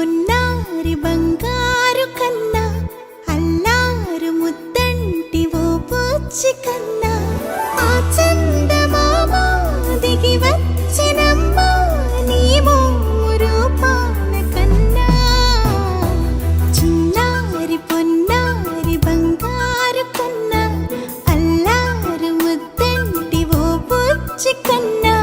పొన్నారి బంగారు కన్నా అల్లారు ముద్దంటి ఓ పూచి కన్నా ఆ చందమామ దిగి వచ్చినమ్మా నీ రూపాన కన్నా చిన్నారి పొన్నారి బంగారు కన్నా అల్లారు ముద్దంటి ఓ పూచి కన్నా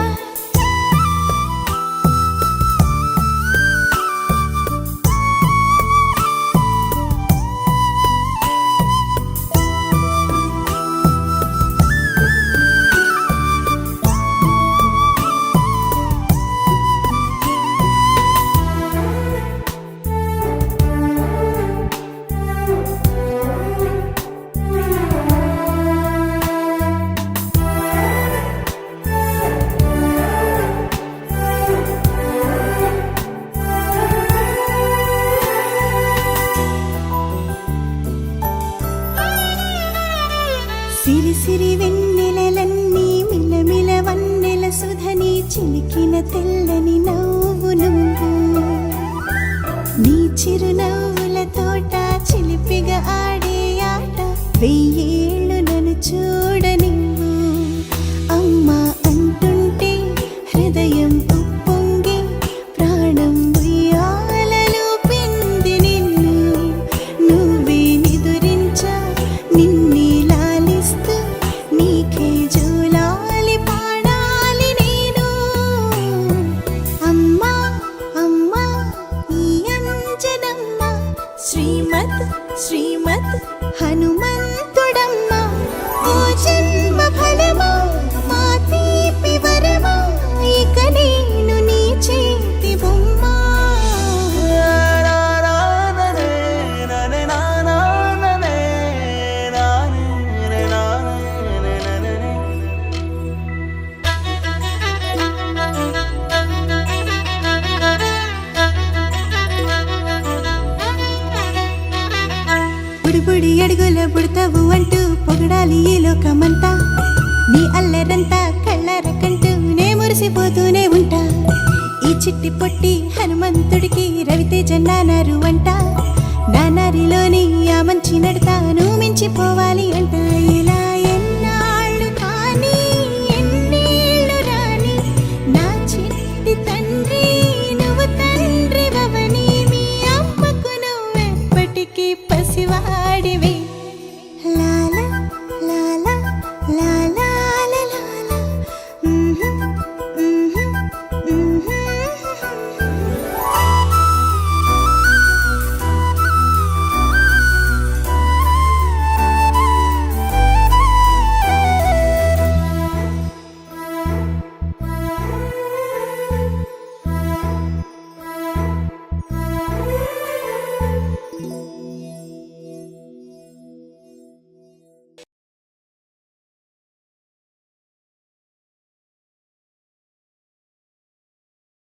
సిరి సిరి వెన్నెలలన్నీ మిలమిల వన్నెల సుధని చిలికిన తెల్లని నవ్వు నువ్వు నీ చిరునవ్వుల తోట చిలిపిగా ఆడే ఆట వెయ్యేళ్ళు నన్ను చూడనివ్వు అమ్మా అంటుంటే హృదయం ఉప్పొంగి ప్రాణం ఉయ్యాలలో పింది నిన్ను నువ్వే నిదురించా నిన్నే నీకే జూలాలి పాడాలి నేను అమ్మా అమ్మా ఈ అంజనమ్మ శ్రీమత్ శ్రీమత్ హనుమంతుడమ్మ ఓ జన్మ ఫలమా మా తీపి వరమా ఇక నేను నీ చేతి బొమ్మ బుడిబుడి అడుగుల బుడతావు అంటూ పొగడాలి ఈ లోకమంతా నీ అల్లరంతా కళ్ళరకంటూ నే మురిసిపోతూనే ఉంటా ఈ చిట్టి పొట్టి హనుమంతుడికి రవితేజ నానారు అంట నానారిలోని ఆ మంచి నడతా నువ్వు మించిపోవాలి అంట